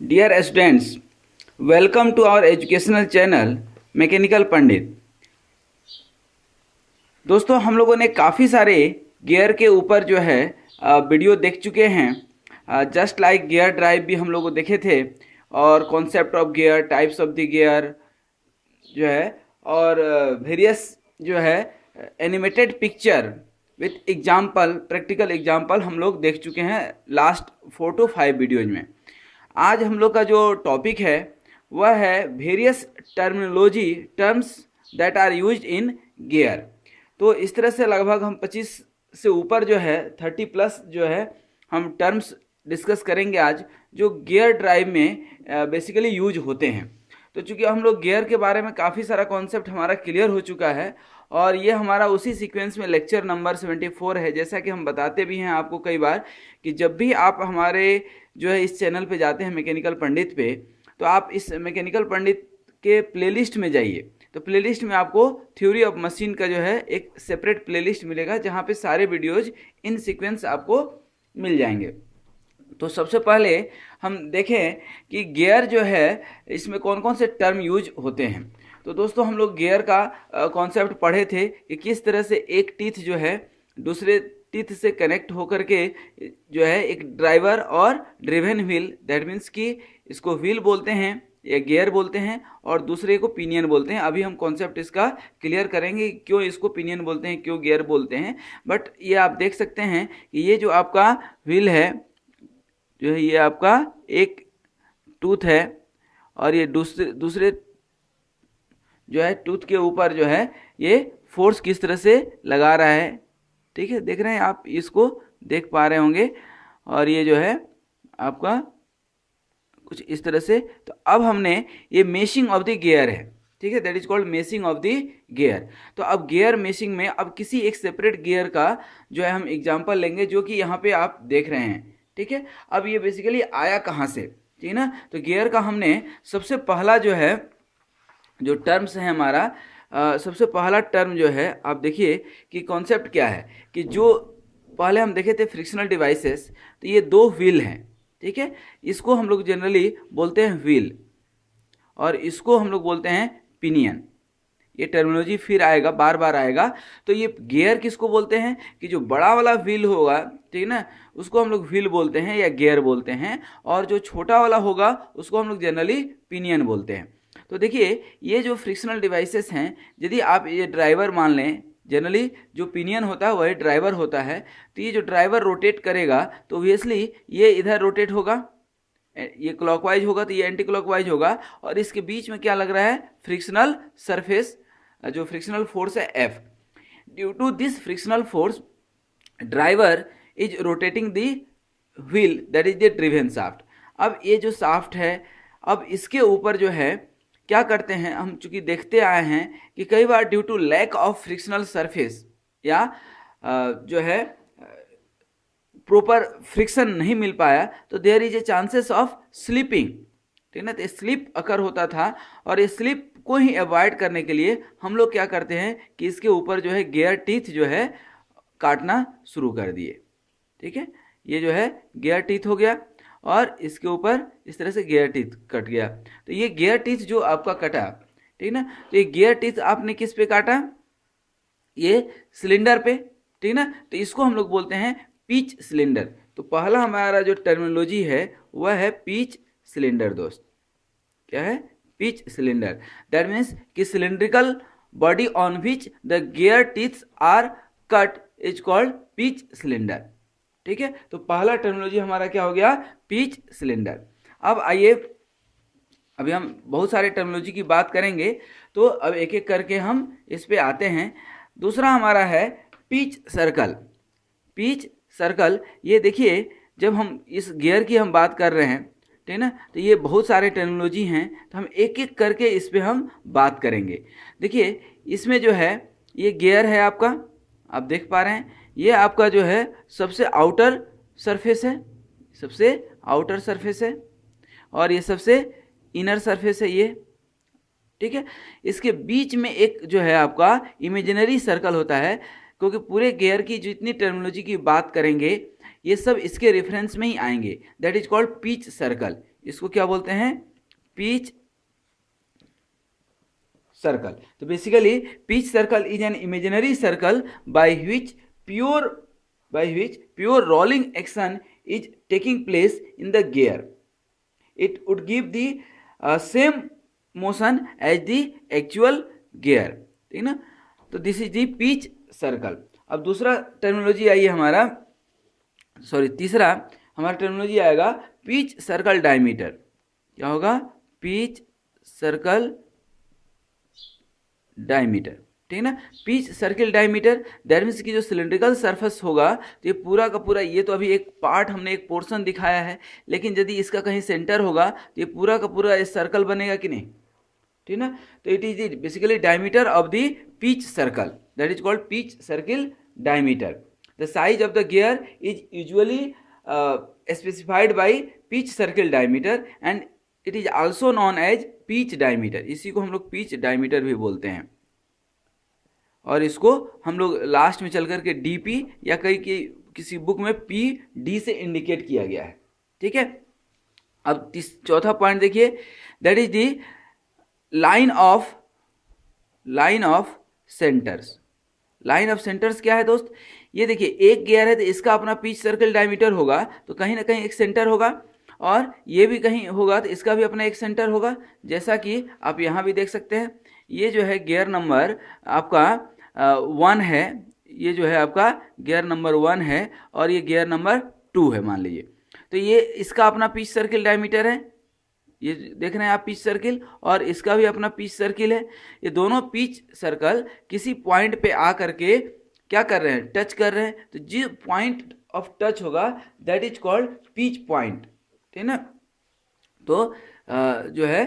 Dear students, welcome to our educational channel mechanical Pandit. दोस्तों, हम लोगों ने काफ़ी सारे गियर के ऊपर जो है वीडियो देख चुके हैं। जस्ट लाइक गियर ड्राइव भी हम लोग देखे थे, और concept of gear, types of the gear जो है, और वेरियस जो है animated picture with example, practical example हम लोग देख चुके हैं लास्ट 4 to 5 वीडियोज में। आज हम लोग का जो टॉपिक है वह है various terms that are used in gear. तो इस तरह से लगभग हम 25 से ऊपर जो है 30 प्लस जो है हम टर्म्स डिस्कस करेंगे आज, जो गियर ड्राइव में बेसिकली यूज होते हैं। तो चूंकि हम लोग गियर के बारे में काफ़ी सारा कॉन्सेप्ट हमारा क्लियर हो चुका है, और ये हमारा उसी सीक्वेंस में लेक्चर नंबर 74 है। जैसा कि हम बताते भी हैं आपको कई बार कि जब भी आप हमारे जो है इस चैनल पे जाते हैं मैकेनिकल पंडित पे, तो आप इस मैकेनिकल पंडित के प्लेलिस्ट में जाइए। तो प्लेलिस्ट में आपको थ्योरी ऑफ मशीन का जो है एक सेपरेट प्लेलिस्ट मिलेगा, जहाँ पे सारे वीडियोज इन सीक्वेंस आपको मिल जाएंगे। तो सबसे पहले हम देखें कि गियर जो है इसमें कौन कौन से टर्म यूज होते हैं। तो दोस्तों, हम लोग गियर का कॉन्सेप्ट पढ़े थे कि किस तरह से एक टीथ जो है दूसरे टीथ से कनेक्ट होकर के जो है एक ड्राइवर और ड्रिवन व्हील, दैट मीन्स कि इसको व्हील बोलते हैं या गियर बोलते हैं, और दूसरे को पिनियन बोलते हैं। अभी हम कॉन्सेप्ट इसका क्लियर करेंगे क्यों इसको पिनियन बोलते हैं, क्यों गियर बोलते हैं। बट ये आप देख सकते हैं कि ये जो आपका व्हील है, जो है ये आपका एक टूथ है, और ये दूसरे जो है टूथ के ऊपर जो है ये फोर्स किस तरह से लगा रहा है। ठीक है, देख रहे हैं आप, इसको देख पा रहे होंगे। और ये जो है आपका कुछ इस तरह से। तो अब हमने ये मेशिंग ऑफ द गियर है, ठीक है, that is called meshing of the gear. तो अब गियर मेशिंग में अब किसी एक सेपरेट गियर का जो है हम एग्जांपल लेंगे, जो कि यहाँ पे आप देख रहे हैं। ठीक है, अब ये बेसिकली आया कहाँ से, ठीक है ना। तो गियर का हमने सबसे पहला जो है जो टर्म्स है हमारा, सबसे पहला टर्म जो है आप देखिए कि कॉन्सेप्ट क्या है कि जो पहले हम देखे थे फ्रिक्शनल डिवाइसेस, तो ये 2 व्हील हैं। ठीक है, इसको हम लोग जनरली बोलते हैं व्हील, और इसको हम लोग बोलते हैं पिनियन। ये टर्मिनोलॉजी फिर आएगा, बार बार आएगा। तो ये गियर किसको बोलते हैं कि जो बड़ा वाला व्हील होगा, ठीक है ना, उसको हम लोग व्हील बोलते हैं या गियर बोलते हैं, और जो छोटा वाला होगा उसको हम लोग जनरली पिनियन बोलते हैं। तो देखिए, ये जो फ्रिक्शनल डिवाइसेस हैं, यदि आप ये ड्राइवर मान लें, जनरली जो पिनियन होता है वही ड्राइवर होता है। तो ये जो ड्राइवर रोटेट करेगा तो ऑब्वियसली ये इधर रोटेट होगा, ये क्लॉकवाइज होगा तो ये एंटी क्लॉकवाइज होगा, और इसके बीच में क्या लग रहा है, फ्रिक्शनल सरफेस, जो फ्रिक्शनल फोर्स है F। Due to this frictional force driver is rotating the wheel, that is the driven shaft. अब ये जो शाफ्ट है, अब इसके ऊपर जो है क्या करते हैं हम, चूंकि देखते आए हैं कि कई बार due to lack of frictional surface या जो है प्रॉपर फ्रिक्शन नहीं मिल पाया, तो there is a chances of slipping. ठीक है ना, तो स्लिप अकर होता था, और ये स्लिप को ही अवॉइड करने के लिए हम लोग क्या करते हैं कि इसके ऊपर जो है गियर टीथ जो है काटना शुरू कर दिए। ठीक है, ये जो है गियर टीथ हो गया, और इसके ऊपर इस तरह से गियर टीथ कट गया। तो ये गियर टीथ जो आपका कटा, ठीक ना, तो ये गियर टीथ आपने किस पे काटा, ये सिलेंडर पे, ठीक ना। तो इसको हम लोग बोलते हैं पिच सिलेंडर। तो पहला हमारा जो टर्मिनोलॉजी है वह है पिच सिलेंडर। दोस्त, क्या है, पिच सिलेंडर। दैट मीन्स कि cylindrical body on which the gear teeths are cut is called pitch cylinder. ठीक है, तो पहला टर्मिनोलॉजी हमारा क्या हो गया, पिच सिलेंडर। अब आइए, अभी हम बहुत सारे टर्मिनोलॉजी की बात करेंगे, तो अब एक एक करके हम इस पे आते हैं। दूसरा हमारा है पिच सर्कल। पिच सर्कल, ये देखिए, जब हम इस गियर की हम बात कर रहे हैं, ठीक है ना, तो ये बहुत सारे टर्मिनोलॉजी हैं, तो हम एक एक करके इस पे हम बात करेंगे। देखिए, इसमें जो है ये गियर है आपका, आप देख पा रहे हैं, ये आपका जो है सबसे आउटर सरफेस है, सबसे आउटर सरफेस है, और ये सबसे इनर सरफेस है ये। ठीक है, इसके बीच में एक जो है आपका इमेजिनरी सर्कल होता है, क्योंकि पूरे गियर की जितनी टर्मिनोलॉजी की बात करेंगे ये सब इसके रेफरेंस में ही आएंगे, that is called pitch circle. इसको क्या बोलते हैं, पिच सर्कल। तो basically pitch circle is an imaginary circle by which pure rolling action is taking place in the gear. It would give the same motion as the actual gear, ठीक ना। तो this is the pitch circle. अब दूसरा terminology आइए हमारा, तीसरा हमारा terminology आएगा पिच सर्कल डायमीटर। क्या होगा, पिच सर्कल डायमीटर, ठीक ना। Pitch circle diameter that means की जो सिलिंड्रिकल सरफेस होगा, तो ये पूरा का पूरा, ये तो अभी एक पार्ट हमने एक पोर्शन दिखाया है, लेकिन यदि इसका कहीं सेंटर होगा तो ये पूरा का पूरा इस सर्कल बनेगा कि नहीं, ठीक ना। तो it is basically diameter of the pitch circle, that is called pitch circle diameter. The size of the gear is usually specified by pitch circle diameter and it is also known as pitch diameter. इसी को हम लोग pitch diameter भी बोलते हैं, और इसको हम लोग लास्ट में चल करके डीपी या कई किसी बुक में पी डी से इंडिकेट किया गया है, ठीक है। अब चौथा पॉइंट देखिए, that is the line of centres. Line of centres क्या है दोस्त, ये देखिए एक गियर है तो इसका अपना पिच सर्कल डायमीटर होगा, तो कहीं ना कहीं एक सेंटर होगा, और ये भी कहीं होगा तो इसका भी अपना एक सेंटर होगा। जैसा कि आप यहाँ भी देख सकते हैं, ये जो है गियर नंबर आपका 1 है, ये जो है आपका गियर नंबर 1 है, और ये गियर नंबर 2 है मान लीजिए। तो ये इसका अपना पिच सर्किल डायमीटर है, ये देख रहे हैं आप पिच सर्किल, और इसका भी अपना पिच सर्किल है। ये दोनों पिच सर्कल किसी पॉइंट पे आ करके क्या कर रहे हैं, टच कर रहे हैं। तो जो पॉइंट ऑफ टच होगा that is called pitch point, ठीक ना। तो जो है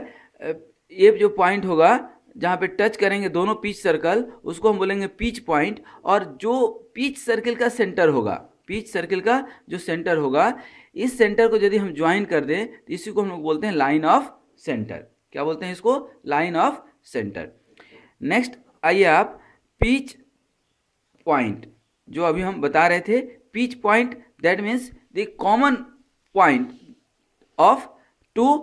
ये जो पॉइंट होगा जहाँ पे टच करेंगे दोनों पिच सर्कल, उसको हम बोलेंगे पिच पॉइंट। और जो पिच सर्किल का सेंटर होगा, पिच सर्किल का जो सेंटर होगा, इस सेंटर को यदि हम ज्वाइन कर दें तो इसी को हम लोग बोलते हैं लाइन ऑफ सेंटर। क्या बोलते हैं इसको, लाइन ऑफ सेंटर। नेक्स्ट आइए आप पिच पॉइंट, जो अभी हम बता रहे थे, pitch point that means the common point of two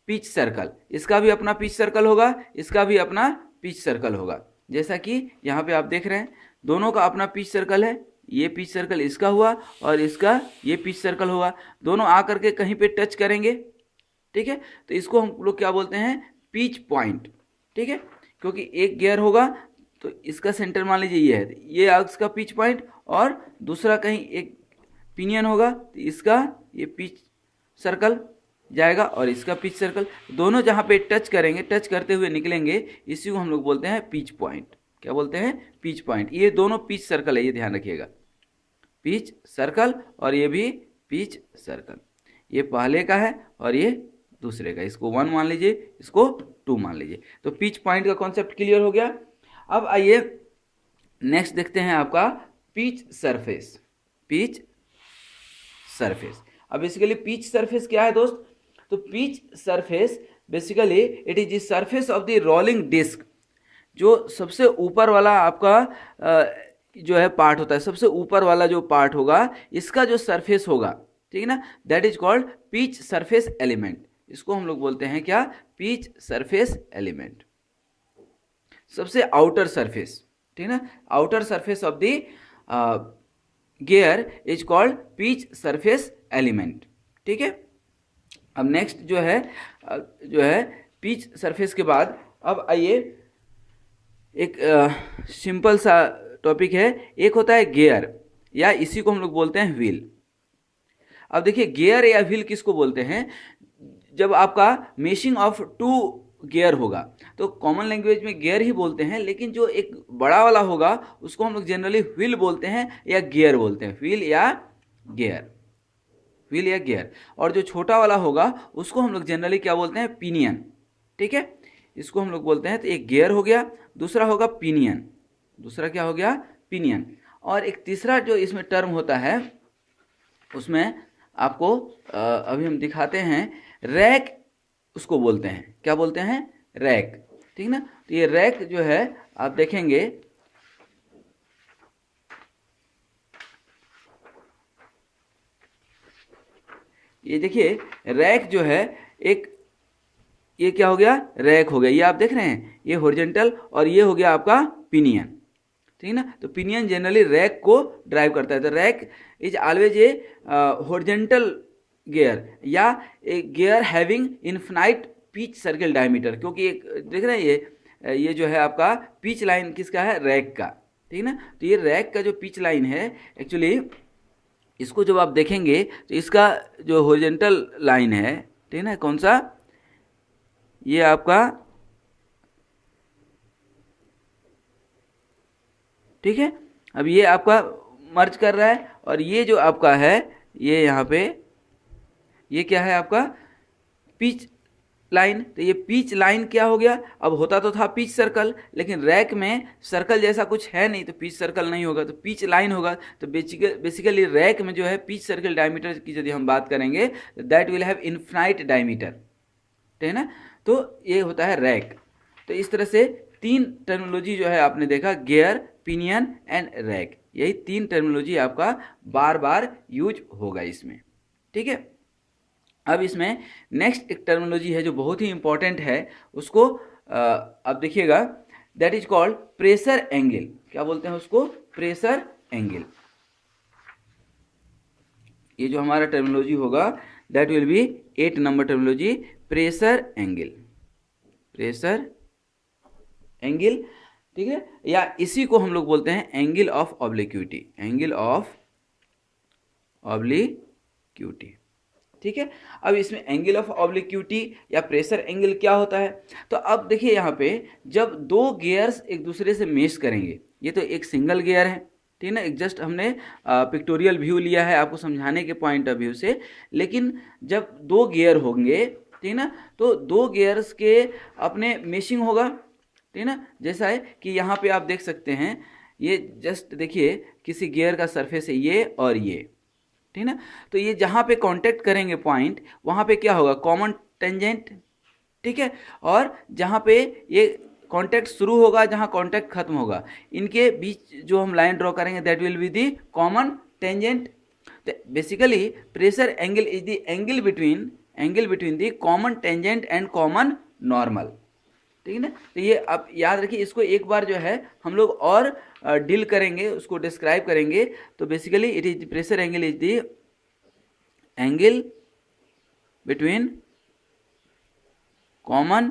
pitch circle. इसका भी अपना पिच सर्कल होगा, इसका भी अपना पिच सर्कल होगा। जैसा कि यहाँ पे आप देख रहे हैं, दोनों का अपना पिच सर्कल है। ये पिच सर्कल इसका हुआ और इसका ये पिच सर्कल हुआ, दोनों आकर के कहीं पे टच करेंगे, ठीक है। तो इसको हम लोग क्या बोलते हैं, पिच पॉइंट, ठीक है। क्योंकि एक गियर होगा तो इसका सेंटर मान लीजिए ये है, ये इसका पिच पॉइंट, और दूसरा कहीं एक पिनियन होगा तो इसका ये पिच सर्कल जाएगा और इसका पिच सर्कल, दोनों जहाँ पे टच करेंगे, टच करते हुए निकलेंगे, इसी को हम लोग बोलते हैं पिच पॉइंट। क्या बोलते हैं, पिच पॉइंट। ये दोनों पिच सर्कल है, ये ध्यान रखिएगा, पिच सर्कल और ये भी पिच सर्कल। ये पहले का है और ये दूसरे का, इसको 1 मान लीजिए, इसको 2 मान लीजिए। तो पिच पॉइंट का कॉन्सेप्ट क्लियर हो गया। अब आइए नेक्स्ट देखते हैं आपका पिच सरफेस। पिच सरफेस, अब बेसिकली पिच सरफेस क्या है दोस्त, तो pitch surface basically it is the surface of the rolling disc. जो सबसे ऊपर वाला आपका जो है पार्ट होता है, सबसे ऊपर वाला जो पार्ट होगा, इसका जो सरफेस होगा, ठीक है ना, that is called pitch surface element. इसको हम लोग बोलते हैं क्या, पिच सरफेस एलिमेंट। सबसे आउटर सरफेस, ठीक है ना, outer surface of the gear is called pitch surface element, ठीक है। अब नेक्स्ट जो है पिच सरफेस के बाद, अब आइए एक सिंपल सा टॉपिक है, एक होता है गियर, या इसी को हम लोग बोलते हैं व्हील। अब देखिए गियर या व्हील किसको बोलते हैं, जब आपका मेशिंग ऑफ 2 गियर होगा तो कॉमन लैंग्वेज में गियर ही बोलते हैं, लेकिन जो एक बड़ा वाला होगा उसको हम लोग जनरली व्हील बोलते हैं या गियर बोलते हैं, व्हील या गियर, व्हील या गियर। और जो छोटा वाला होगा उसको हम लोग जनरली क्या बोलते हैं, पिनियन, ठीक है। इसको हम लोग बोलते हैं, तो एक गियर हो गया, दूसरा होगा पिनियन, दूसरा क्या हो गया, पिनियन। और एक तीसरा जो इसमें टर्म होता है, उसमें आपको अभी हम दिखाते हैं, रैक उसको बोलते हैं। क्या बोलते हैं, रैक, ठीक ना। तो ये रैक जो है आप देखेंगे, ये देखिए रैक जो है एक ये क्या हो गया, रैक हो गया। ये आप देख रहे हैं, ये हॉरिजॉन्टल और ये हो गया आपका पिनियन, ठीक है ना। तो पिनियन जनरली रैक को ड्राइव करता है। तो rack is always a horizontal gear या a gear having infinite pitch circle diameter, क्योंकि एक देख रहे हैं ये जो है आपका पिच लाइन किसका है, रैक का, ठीक है ना। तो ये रैक का जो पिच लाइन है एक्चुअली, इसको जब आप देखेंगे तो इसका जो हॉरिजॉन्टल लाइन है, ठीक है ना, कौन सा, ये आपका, ठीक है। अब ये आपका मर्ज कर रहा है और ये जो आपका है ये यहाँ पे ये क्या है आपका पिच लाइन। तो ये पिच लाइन क्या हो गया, अब होता तो था पिच सर्कल, लेकिन रैक में सर्कल जैसा कुछ है नहीं तो पिच सर्कल नहीं होगा, तो पिच लाइन होगा। तो बेसिकली रैक में जो है पिच सर्कल डायमीटर की यदि हम बात करेंगे that will have infinite diameter, ठीक है ना। तो ये होता है रैक। तो इस तरह से तीन टर्मिनोलॉजी जो है आपने देखा, गियर, पिनियन एंड रैक, यही तीन टर्मिनोलॉजी आपका बार बार यूज होगा इसमें, ठीक है। अब इसमें नेक्स्ट एक टर्मिनोलॉजी है जो बहुत ही इंपॉर्टेंट है, उसको अब देखिएगा, that is called pressure angle. क्या बोलते हैं उसको, प्रेशर एंगल। ये जो हमारा टर्मिनोलॉजी होगा that will B 8 number terminology, pressure angle, pressure angle, ठीक है। या इसी को हम लोग बोलते हैं angle of obliquity, angle of obliquity, ठीक है। अब इसमें एंगल ऑफ ऑब्लिक्विटी या प्रेशर एंगल क्या होता है, तो अब देखिए यहाँ पे जब दो गियर्स एक दूसरे से मेश करेंगे, ये तो एक सिंगल गियर है, ठीक है ना, एक जस्ट हमने पिक्टोरियल व्यू लिया है आपको समझाने के पॉइंट ऑफ व्यू से, लेकिन जब दो गियर होंगे, ठीक है ना, तो दो गियर्स के अपने मेशिंग होगा, ठीक है ना। जैसा है कि यहाँ पे आप देख सकते हैं, ये जस्ट देखिए किसी गियर का सरफेस है ये और ये, ठीक है ना। तो ये जहाँ पे कांटेक्ट करेंगे पॉइंट, वहाँ पे क्या होगा, कॉमन टेंजेंट, ठीक है। और जहाँ पे ये कांटेक्ट शुरू होगा, जहाँ कांटेक्ट खत्म होगा, इनके बीच जो हम लाइन ड्रॉ करेंगे that will be the common tangent. तो basically pressure angle is the angle between the common tangent and common normal, ठीक है ना। तो ये आप याद रखिए, इसको एक बार जो है हम लोग और डील करेंगे, उसको डिस्क्राइब करेंगे। तो basically it is pressure angle is the angle between common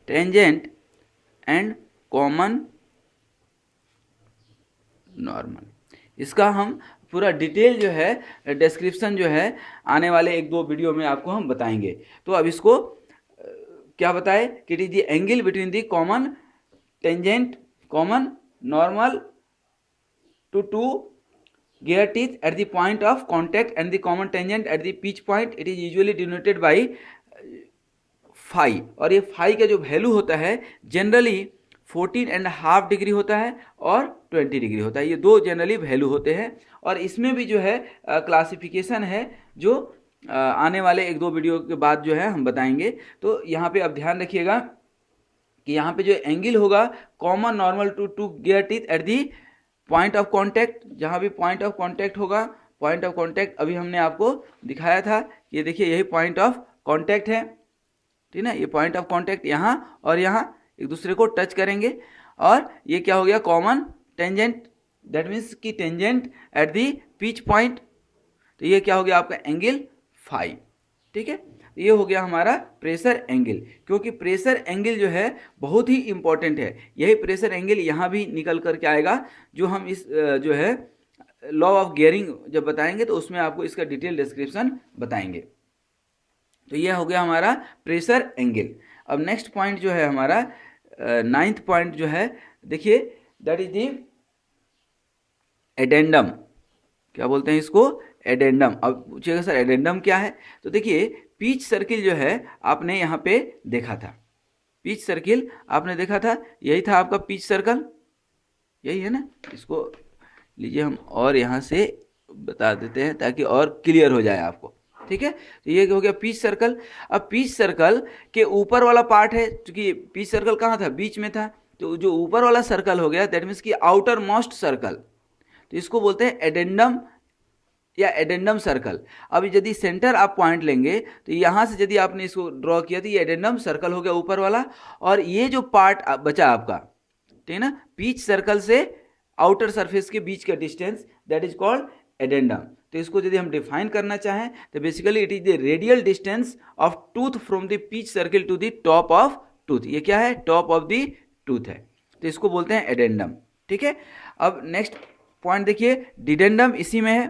tangent and common normal. इसका हम पूरा डिटेल जो है डिस्क्रिप्शन जो है आने वाले 1-2 वीडियो में आपको हम बताएंगे। तो अब इसको क्या बताए कि it is the angle between the common tangent, common normal to two gear teeth at the point of contact and the common tangent at the pitch point. It is usually denoted by phi, और ये phi का जो value होता है generally 14.5 degree होता है और 20 degree होता है। ये दो जनरली वैल्यू होते हैं, और इसमें भी जो है क्लासिफिकेशन है जो आने वाले 1-2 वीडियो के बाद जो है हम बताएंगे। तो यहाँ पे आप ध्यान रखिएगा कि यहाँ पे जो एंगल होगा common normal to two gear teeth at the point of contact, जहाँ भी पॉइंट ऑफ कॉन्टैक्ट होगा, पॉइंट ऑफ कॉन्टैक्ट अभी हमने आपको दिखाया था, ये देखिए यही पॉइंट ऑफ कॉन्टैक्ट है, ठीक है ना। ये पॉइंट ऑफ कॉन्टैक्ट यहाँ और यहाँ एक दूसरे को टच करेंगे, और ये क्या हो गया, कॉमन टेंजेंट, दैट मीन्स कि tangent at the pitch point. तो ये क्या हो गया आपका एंगल फाई, ठीक है। ये हो गया हमारा प्रेशर एंगल, क्योंकि प्रेशर एंगल जो है बहुत ही इंपॉर्टेंट है। यही प्रेशर एंगल यहाँ भी निकल करके आएगा, जो हम इस जो है लॉ ऑफ गियरिंग जब बताएंगे तो उसमें आपको इसका डिटेल डिस्क्रिप्शन बताएंगे। तो ये हो गया हमारा प्रेशर एंगल। अब नेक्स्ट पॉइंट जो है हमारा 9th पॉइंट जो है, देखिए दैट इज दी एडेंडम। क्या बोलते हैं इसको, एडेंडम। अब पूछिएगा सर एडेंडम क्या है, तो देखिए पिच सर्किल जो है आपने यहाँ पे देखा था, पिच सर्किल आपने देखा था, यही था आपका पिच सर्कल, यही है ना। इसको लीजिए हम और यहाँ से बता देते हैं ताकि और क्लियर हो जाए आपको, ठीक है। तो ये हो गया पिच सर्कल। अब पिच सर्कल के ऊपर वाला पार्ट है, क्योंकि पिच सर्कल कहाँ था, बीच में था, तो जो ऊपर वाला सर्कल हो गया दैट मीन्स कि आउटर मोस्ट सर्कल, तो इसको बोलते हैं एडेंडम या एडेंडम सर्कल। अब यदि सेंटर आप पॉइंट लेंगे तो यहाँ से यदि आपने इसको ड्रॉ किया तो ये एडेंडम सर्कल हो गया ऊपर वाला, और ये जो पार्ट बचा आपका, ठीक है ना, पिच सर्कल से आउटर सरफेस के बीच का distance, that is called addendum. तो इसको यदि हम डिफाइन करना चाहें तो basically it is the radial distance of tooth from the pitch circle to the top of tooth. ये क्या है? टॉप ऑफ द टूथ है, तो इसको बोलते हैं एडेंडम। ठीक है, अब नेक्स्ट पॉइंट देखिए, डिडेंडम इसी में है।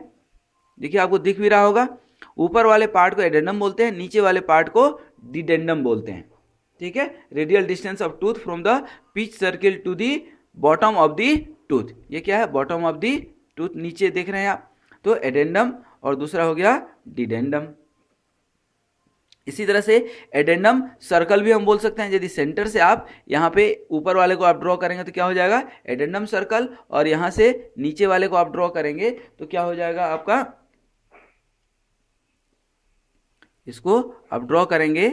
देखिए आपको दिख भी रहा होगा, ऊपर वाले पार्ट को एडेंडम बोलते हैं, नीचे वाले पार्ट को डिडेंडम बोलते हैं। ठीक है, radial distance of tooth from the pitch circle to the bottom of the tooth. ये क्या है? बॉटम ऑफ द टूथ, नीचे देख रहे हैं आप, तो एडेंडम, और दूसरा हो गया डिडेंडम। इसी तरह से एडेंडम सर्कल भी हम बोल सकते हैं। यदि सेंटर से आप यहाँ पे ऊपर वाले को आप ड्रॉ करेंगे तो क्या हो जाएगा? एडेंडम सर्कल, और यहाँ से नीचे वाले को आप ड्रॉ करेंगे तो क्या हो जाएगा आपका? इसको आप ड्रॉ करेंगे,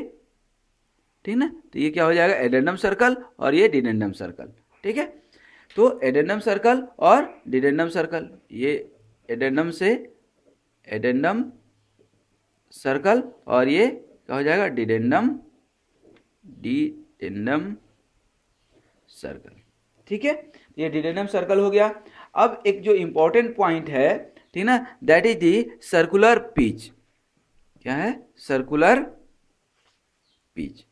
ठीक ना, तो ये क्या हो जाएगा? एडेंडम सर्कल, और ये डिडेंडम सर्कल। ठीक है, तो एडेंडम सर्कल और डिडेंडम सर्कल, ये एडेंडम से एडेंडम सर्कल, और ये क्या हो जाएगा? डिडेंडम सर्कल। ठीक है, ये डिडेंडम सर्कल हो गया। अब एक जो इंपॉर्टेंट पॉइंट है, ठीक ना, that is the circular pitch. क्या है? Circular pitch.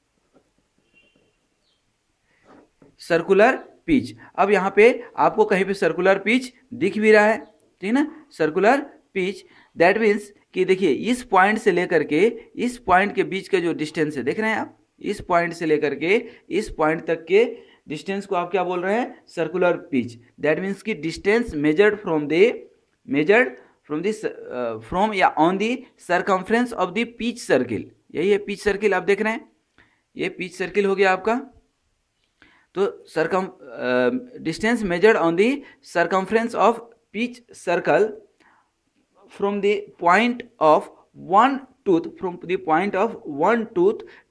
सर्कुलर पिच, अब यहां पे आपको कहीं पे सर्कुलर पिच दिख भी रहा है, ठीक ना, सर्कुलर पिच, दैट मीन्स कि देखिए इस पॉइंट से लेकर के इस पॉइंट के बीच का जो डिस्टेंस है, देख रहे हैं आप, इस पॉइंट से लेकर के इस पॉइंट तक के डिस्टेंस को आप क्या बोल रहे हैं? Circular pitch. दैट मीन्स कि डिस्टेंस मेजर्ड फ्रॉम या on the circumference of the pitch circle. यही है पिच सर्किल, आप देख रहे हैं, ये पिच सर्किल हो गया आपका। तो distance measured on the circumference of pitch circle from the point of one tooth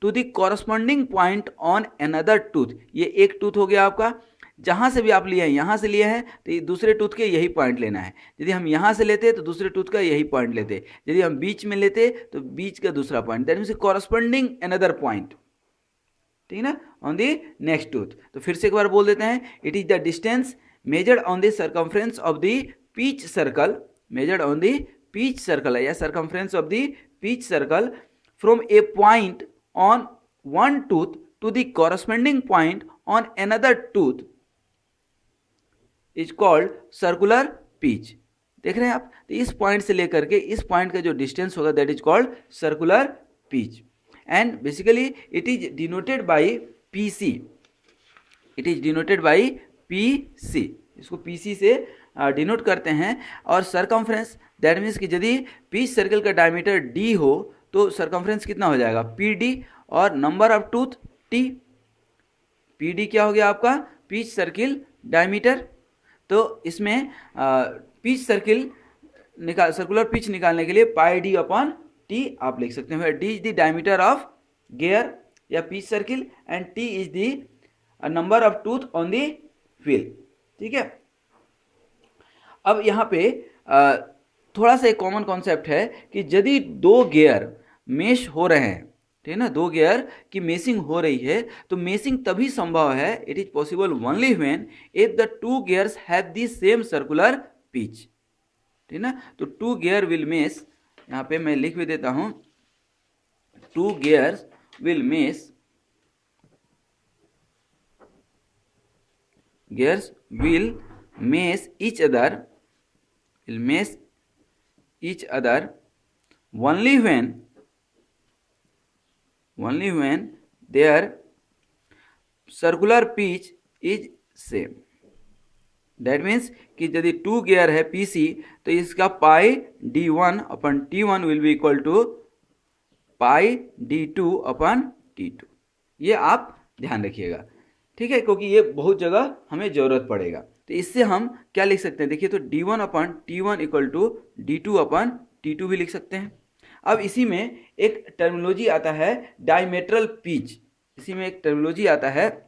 to the corresponding point on another tooth। ये एक टूथ हो गया आपका, जहां से भी आप लिए हैं, यहां से लिए हैं तो दूसरे टूथ के यही पॉइंट लेना है। यदि हम यहां से लेते तो दूसरे टूथ का यही पॉइंट लेते, यदि हम बीच में लेते तो बीच का दूसरा point, that means corresponding another point, ठीक है ना, ऑन द नेक्स्ट टूथ। तो फिर से एक बार बोल देते हैं, it is the distance measured on the circumference of the pitch circle, measured on the pitch circle या circumference of the pitch circle from a point on one tooth to the corresponding point on another tooth is called circular pitch। देख रहे हैं आप, तो इस point से लेकर के इस पॉइंट का जो डिस्टेंस होगा that is called circular pitch, and basically it is denoted by PC. It is denoted by PC, इसको पीसी से डिनोट करते हैं। और सरकमफ्रेंस, दैट मीन्स कि यदि पिच सर्कल का डायमीटर डी हो तो सरकमफ्रेंस कितना हो जाएगा? पी डी, और number of tooth T. P D क्या हो गया आपका? Pitch circle diameter. तो इसमें पिच सर्किल सर्कुलर पिच निकालने के लिए पाई डी अपॉन टी आप लिख सकते हैं। D is the diameter of gear या pitch circle, and T is the number of tooth on the wheel. ठीक है, अब यहाँ पे थोड़ा सा एक कॉमन कॉन्सेप्ट है कि यदि दो गियर मेश हो रहे हैं, ठीक है ना, दो गियर की मेशिंग हो रही है, तो मेशिंग तभी संभव है, it is possible only when if the two gears have the same circular pitch, ठीक है ना। तो टू गियर विल मेश, यहाँ पे मैं लिख भी देता हूँ, two gears will mesh, gears will mesh each other only when their circular pitch is same। That means कि यदि टू गियर है पीसी तो इसका pi D one upon T one will be equal to pi D two upon T two. ये आप ध्यान रखिएगा, ठीक है, क्योंकि ये बहुत जगह हमें जरूरत पड़ेगा। तो इससे हम क्या लिख सकते हैं? देखिए, तो D one upon T one equal to D two upon T two भी लिख सकते हैं। अब इसी में एक टर्मिनोलॉजी आता है डायमेट्रल पिच। इसी में एक टर्मिनोलॉजी आता है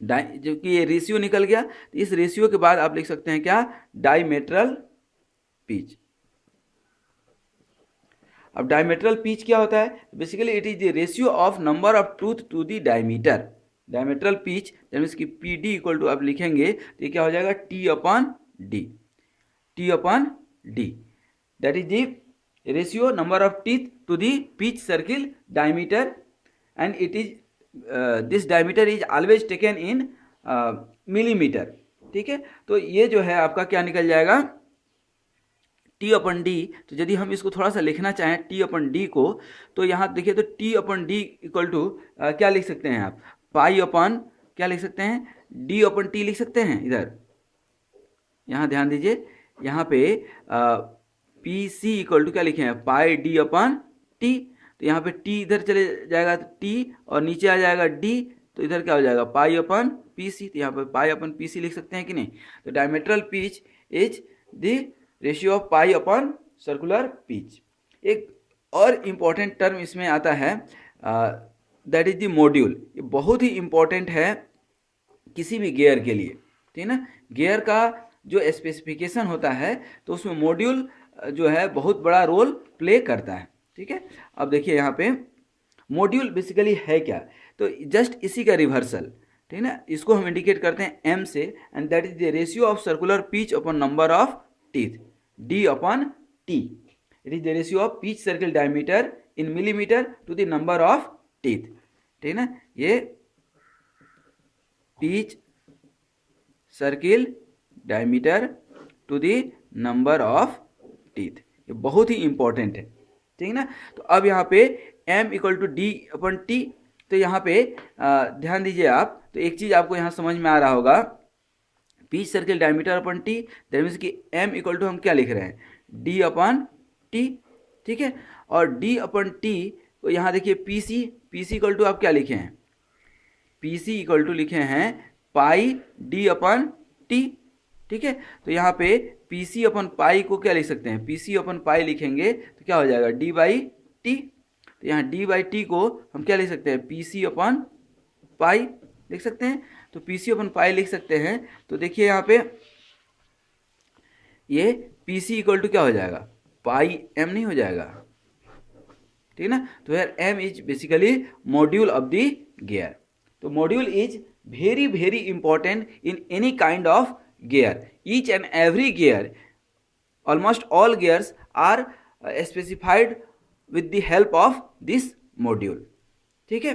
जो कि ये रेशियो निकल गया, तो इस रेशियो के बाद आप लिख सकते हैं क्या? Diametral pitch. अब डायमीटरल पिच क्या होता है? Basically it is the ratio of number of tooth to the diameter. Diametral pitch that means कि पी डी इक्वल टू आप लिखेंगे तो ये क्या हो जाएगा? T upon D, T upon D, that is the ratio number of teeth to the pitch circle diameter, and it is this diameter is always taken in millimetre. ठीक है, तो ये जो है आपका क्या निकल जाएगा? T upon D. तो यदि हम इसको थोड़ा सा लिखना चाहें टी अपन डी को, तो यहाँ देखिए तो T upon D equal to क्या लिख सकते हैं आप? पाई अपन क्या लिख सकते हैं? डी अपन टी लिख सकते हैं। इधर यहाँ ध्यान दीजिए, यहाँ पे पी सी इक्वल टू क्या लिखे हैं? पाई डी अपन टी। तो यहाँ पे टी इधर चले जाएगा टी, और नीचे आ जाएगा डी, तो इधर क्या हो जाएगा? पाई अपन पी सी। तो यहाँ पे पाई अपन पी सी लिख सकते हैं कि नहीं? तो diametral pitch is the ratio of pi upon circular pitch. एक और इम्पॉर्टेंट टर्म इसमें आता है, दैट इज द मॉड्यूल। ये बहुत ही इम्पॉर्टेंट है किसी भी गियर के लिए, ठीक है ना। गियर का जो स्पेसिफिकेशन होता है तो उसमें मॉड्यूल जो है बहुत बड़ा रोल प्ले करता है। ठीक है, अब देखिए यहाँ पे मॉड्यूल बेसिकली है क्या? तो जस्ट इसी का रिवर्सल, ठीक है ना, इसको हम इंडिकेट करते हैं एम से, and that is the ratio of circular pitch upon number of teeth, D upon T. It is the ratio of pitch circle diameter in millimeter to the number of teeth. ठीक है ना, ये pitch circle diameter to the number of teeth, ये बहुत ही important है। ठीक है ना, तो अब यहाँ पे m equal to D upon T. तो यहाँ पे ध्यान दीजिए आप, तो एक चीज आपको यहाँ समझ में आ रहा होगा, pitch circle diameter upon T, that means कि m इक्वल टू हम क्या लिख रहे हैं? d upon T. ठीक है, और d अपन टी को यहाँ देखिए P C, P C equal to आप क्या लिखे हैं? पी सी इक्वल टू लिखे हैं पाई डी अपन टी। ठीक है, तो यहाँ पे पी सी अपन पाई को क्या लिख सकते हैं? पी सी अपन पाई लिखेंगे तो क्या हो जाएगा? D by T. तो यहाँ डी बाई टी को हम क्या लिख सकते हैं? पी सी अपन पाई लिख सकते हैं। तो पी सी अपन पाई लिख सकते हैं। तो देखिए यहाँ पे ये पी सी इक्वल टू क्या हो जाएगा? पाई एम नहीं हो जाएगा? ठीक है ना, तो यार M is basically module of the gear. तो module is very very important in any kind of gear. Each and every gear, almost all gears are specified with the help of this module. ठीक है,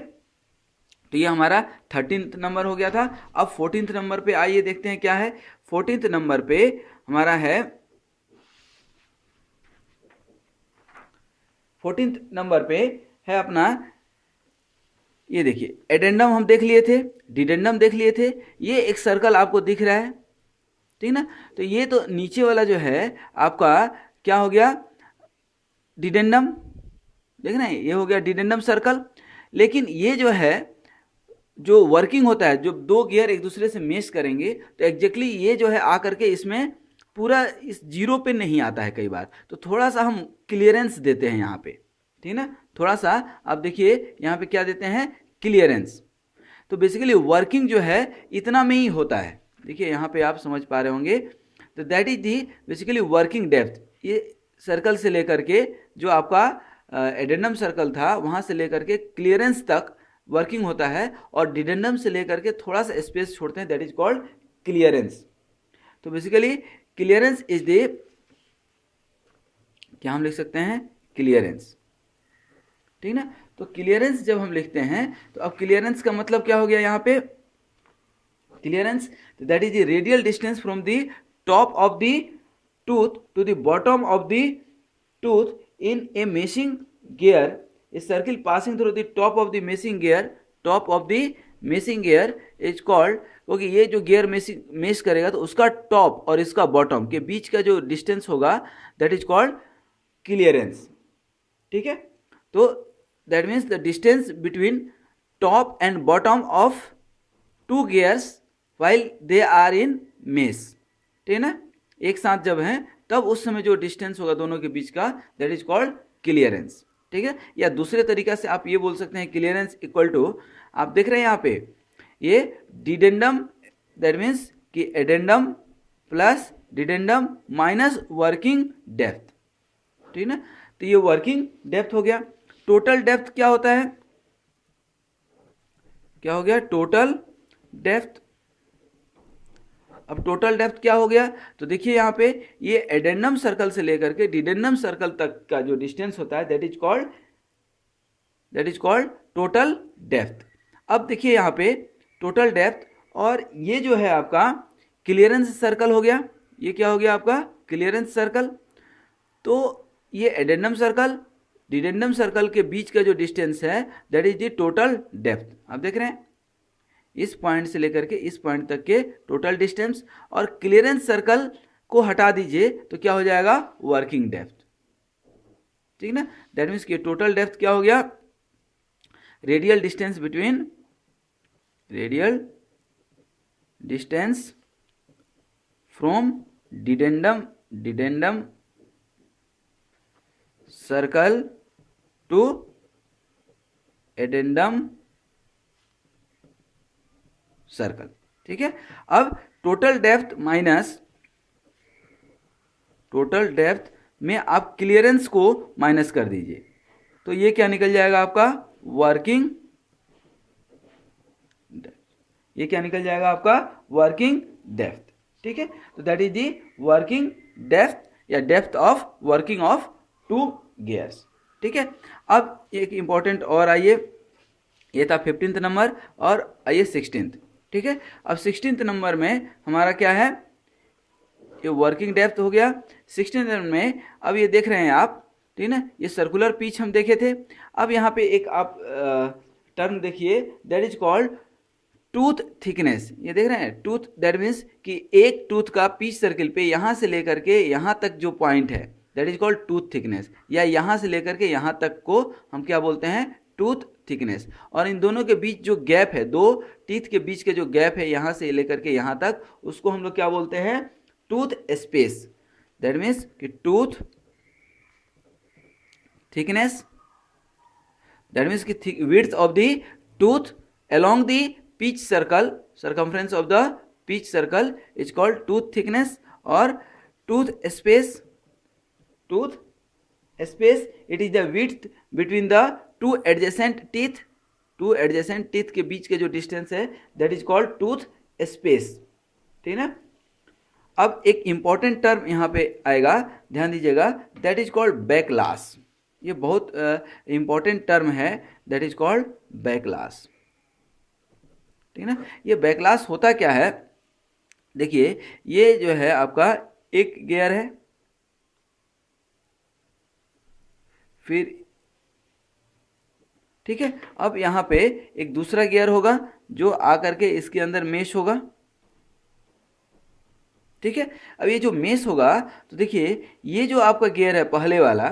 तो ये हमारा 13th number हो गया था। अब 14th नंबर पे आइए देखते हैं क्या है। 14th नंबर पे हमारा है, 14th नंबर पे है अपना, ये देखिए एडेंडम हम देख लिए थे, डिडेंडम देख लिए थे। ये एक सर्कल आपको दिख रहा है, ठीक ना। तो ये तो नीचे वाला जो है आपका क्या हो गया? डिडेंडम, देख रहे हैं, ये हो गया डिडेंडम सर्कल। लेकिन ये जो है जो वर्किंग होता है, जब दो गियर एक दूसरे से मेश करेंगे तो एग्जैक्टली ये जो है आकर के इसमें पूरा इस जीरो पे नहीं आता है कई बार, तो थोड़ा सा हम क्लियरेंस देते हैं यहाँ पे, ठीक ना। थोड़ा सा आप देखिए यहाँ पे क्या देते हैं? क्लियरेंस। तो बेसिकली वर्किंग जो है इतना में ही होता है। देखिए यहाँ पे आप समझ पा रहे होंगे, तो that is the basically working depth. ये सर्कल से लेकर के जो आपका एडेंडम सर्कल था वहाँ से लेकर के क्लियरेंस तक वर्किंग होता है, और डिडेंडम से लेकर के थोड़ा सा स्पेस छोड़ते हैं, दैट इज कॉल्ड क्लियरेंस। तो बेसिकली क्लियरेंस इज द, क्या हम लिख सकते हैं? क्लियरेंस, ठीक ना। तो क्लियरेंस जब हम लिखते हैं तो अब क्लियरेंस का मतलब क्या हो गया यहाँ पे? Clearance that is the radial distance from the top of the tooth to the bottom of the tooth in a meshing gear, a circle passing through the top of the meshing gear. Top of the meshing gear is called, क्योंकि ये जो gear mesh करेगा तो उसका top और इसका bottom के बीच का जो डिस्टेंस होगा दैट इज कॉल्ड क्लियरेंस। ठीक है, तो that means the distance between top and bottom of two gears while they are in mesh, ठीक है ना। एक साथ जब हैं तब उस समय जो डिस्टेंस होगा दोनों के बीच का दैट इज कॉल्ड क्लियरेंस। ठीक है, या दूसरे तरीका से आप ये बोल सकते हैं क्लियरेंस इक्वल टू, आप देख रहे हैं यहाँ पे ये डिडेंडम, दैट मीन्स कि addendum plus dedendum minus working depth, ठीक है ना। तो ये वर्किंग डेप्थ हो गया। टोटल डेप्थ क्या होता है, क्या हो गया, टोटल डेप्थ। अब टोटल डेप्थ क्या हो गया, तो देखिए यहाँ पे ये एडेंडम सर्कल से लेकर के डिडेंडम सर्कल तक का जो डिस्टेंस होता है that is called total depth. अब देखिए यहाँ पे टोटल डेप्थ, और ये जो है आपका क्लियरेंस सर्कल हो गया, ये क्या हो गया आपका क्लियरेंस सर्कल। तो ये एडेंडम सर्कल डिडेंडम सर्कल के बीच का जो डिस्टेंस है that is the total depth. आप देख रहे हैं इस पॉइंट से लेकर के इस पॉइंट तक के टोटल डिस्टेंस, और क्लियरेंस सर्कल को हटा दीजिए तो क्या हो जाएगा वर्किंग डेप्थ, ठीक ना। दैट मीन्स कि टोटल डेप्थ क्या हो गया, radial distance between radial distance from dedendum circle to addendum circle, ठीक है। अब total depth minus total depth में आप क्लियरेंस को माइनस कर दीजिए तो ये क्या निकल जाएगा आपका वर्किंग, ये क्या निकल जाएगा आपका वर्किंग डेप्थ, ठीक है। तो that is the working depth या depth of working of two gears, ठीक है। अब एक इंपॉर्टेंट और आइए, ये था 15th नंबर, और आइए 16th, ठीक है। अब 16th नंबर में हमारा क्या है, ये वर्किंग डेप्थ हो गया। 16th नंबर में अब ये देख रहे हैं आप, ठीक है ना, ये सर्कुलर पिच हम देखे थे। अब यहाँ पे एक आप टर्म देखिए that is called tooth thickness. ये देख रहे हैं टूथ, दैट मीन्स कि एक टूथ का पिच सर्किल पे यहाँ से लेकर के यहाँ तक जो पॉइंट है that is called tooth thickness, या यहाँ से लेकर के यहाँ तक को हम क्या बोलते हैं टूथ थिकनेस। और इन दोनों के बीच जो गैप है, दो टीथ के बीच के जो गैप है यहाँ से लेकर के यहाँ तक, उसको हम लोग क्या बोलते हैं टूथ स्पेस। दैट मीन्स कि टूथ थिकनेस, दैट मीन्स कि width of the tooth along the pitch circle, circumference of the pitch circle is called tooth thickness, और tooth space it is the width between the two adjacent teeth के बीच के जो distance है that is called tooth space, ठीक है ना। अब एक इंपॉर्टेंट टर्म यहाँ पे आएगा, ध्यान दीजिएगा, that is called बैकलास। ये बहुत इंपॉर्टेंट टर्म है, that is called बैकलास, ठीक है ना। ये बैकलास होता क्या है, देखिए ये जो है आपका एक गियर है, फिर ठीक है, अब यहाँ पे एक दूसरा गियर होगा जो आकर के इसके अंदर मेश होगा, ठीक है। अब ये जो मेश होगा तो देखिए ये जो आपका गियर है पहले वाला,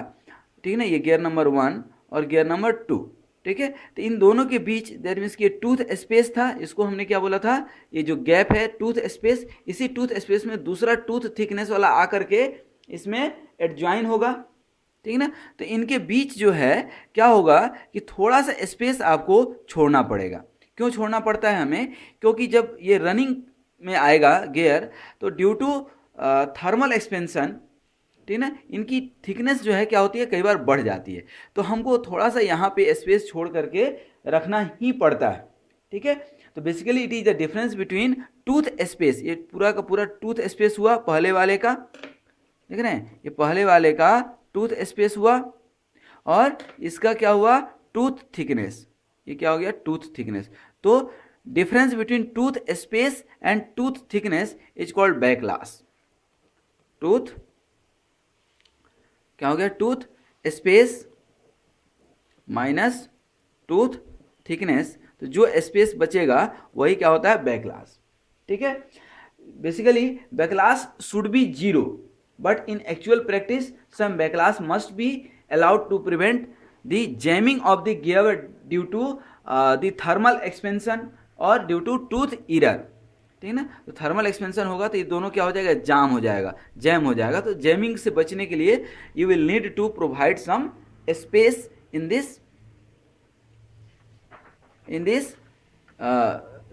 ठीक है ना, ये गियर नंबर 1 और गियर नंबर 2, ठीक है। तो इन दोनों के बीच दैट मीन्स कि टूथ स्पेस था, इसको हमने क्या बोला था, ये जो गैप है टूथ स्पेस, इसी टूथ स्पेस में दूसरा टूथ थिकनेस वाला आकर के इसमें एडजॉइन होगा, ठीक है ना। तो इनके बीच जो है क्या होगा कि थोड़ा सा स्पेस आपको छोड़ना पड़ेगा। क्यों छोड़ना पड़ता है हमें, क्योंकि जब ये रनिंग में आएगा गियर तो ड्यू टू थर्मल एक्सपेंशन, ठीक है ना, इनकी थिकनेस जो है क्या होती है कई बार बढ़ जाती है, तो हमको थोड़ा सा यहाँ पे स्पेस छोड़ करके रखना ही पड़ता है, ठीक है। तो basically it is the difference between tooth space, ये पूरा का पूरा टूथ स्पेस हुआ पहले वाले का, देख रहे हैं, ये पहले वाले का टूथ स्पेस हुआ, और इसका क्या हुआ टूथ थिकनेस, ये क्या हो गया टूथ थिकनेस। तो difference between tooth space and tooth thickness is called backlash. Tooth क्या हो गया tooth space minus tooth thickness, तो जो स्पेस बचेगा वही क्या होता है बैकलास, ठीक है। Basically backlash should be 0, but in actual practice some backlash must be allowed to prevent the jamming of the gear due to the thermal expansion और ड्यू टू टूथ इरर, ठीक है ना। तो थर्मल एक्सपेंशन होगा तो ये दोनों क्या हो जाएगा जैम हो जाएगा। तो जैमिंग से बचने के लिए you will need to provide some space in this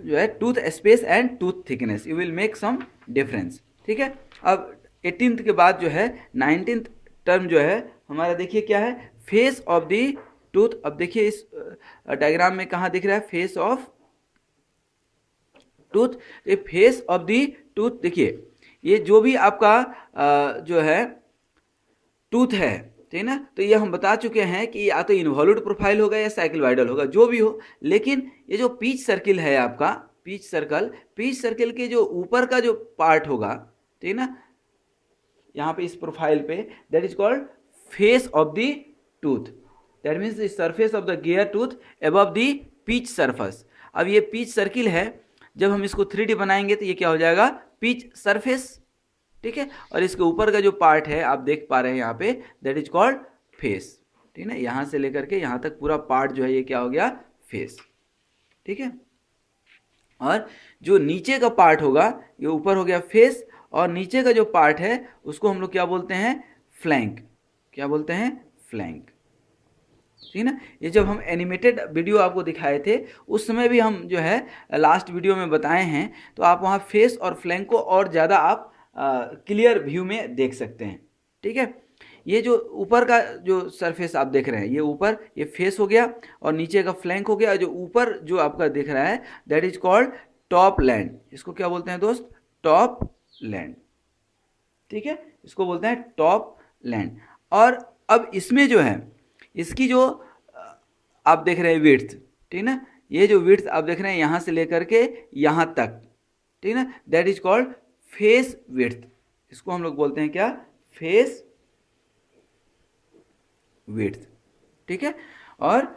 जो है tooth space and tooth thickness, you will make some difference, ठीक है। अब 18th के बाद जो है 19th टर्म जो है हमारा देखिए क्या है, फेस ऑफ द टूथ। अब देखिए इस डायग्राम में कहाँ दिख रहा है, फेस ऑफ टूथ। ये फेस ऑफ द टूथ देखिए, ये जो भी आपका जो है टूथ है, ठीक ना, तो ये हम बता चुके हैं कि या तो इन्वॉल्यूट प्रोफाइल होगा या साइक्लोइडल होगा, जो भी हो। लेकिन ये जो पीच सर्किल है आपका, पीच सर्किल के जो ऊपर का जो पार्ट होगा, ठीक ना, यहाँ पे इस प्रोफाइल पे, that is called face of the tooth. That means the surface of the gear tooth above the pitch surface. अब ये पीच सर्किल है, जब हम इसको 3D बनाएंगे तो ये क्या हो जाएगा, पीच सरफेस, ठीक है। और इसके ऊपर का जो पार्ट है आप देख पा रहे हैं यहाँ पे, दैट इज कॉल्ड फेस, ठीक है। यहाँ से लेकर के यहाँ तक पूरा पार्ट जो है ये क्या हो गया, फेस, ठीक है। और जो नीचे का पार्ट होगा, ये ऊपर हो गया फेस, और नीचे का जो पार्ट है उसको हम लोग क्या बोलते हैं, फ्लैंक। क्या बोलते हैं, फ्लैंक, ठीक ना। ये जब हम एनिमेटेड वीडियो आपको दिखाए थे उस समय भी हम जो है लास्ट वीडियो में बताए हैं, तो आप वहाँ फेस और फ्लैंक को और ज़्यादा आप क्लियर व्यू में देख सकते हैं, ठीक है। ये जो ऊपर का जो सरफेस आप देख रहे हैं, ये ऊपर ये फेस हो गया और नीचे का फ्लैंक हो गया। जो ऊपर जो आपका दिख रहा है that is called top land. इसको क्या बोलते हैं दोस्त, टॉप लैंड, ठीक है, इसको बोलते हैं टॉप लैंड। और अब इसमें जो है इसकी जो आप देख रहे हैं विड्थ, ठीक ना, ये जो विड्थ आप देख रहे हैं यहाँ से लेकर के यहाँ तक, ठीक ना, that is called face width. इसको हम लोग बोलते हैं क्या, फेस विड्थ, ठीक है। और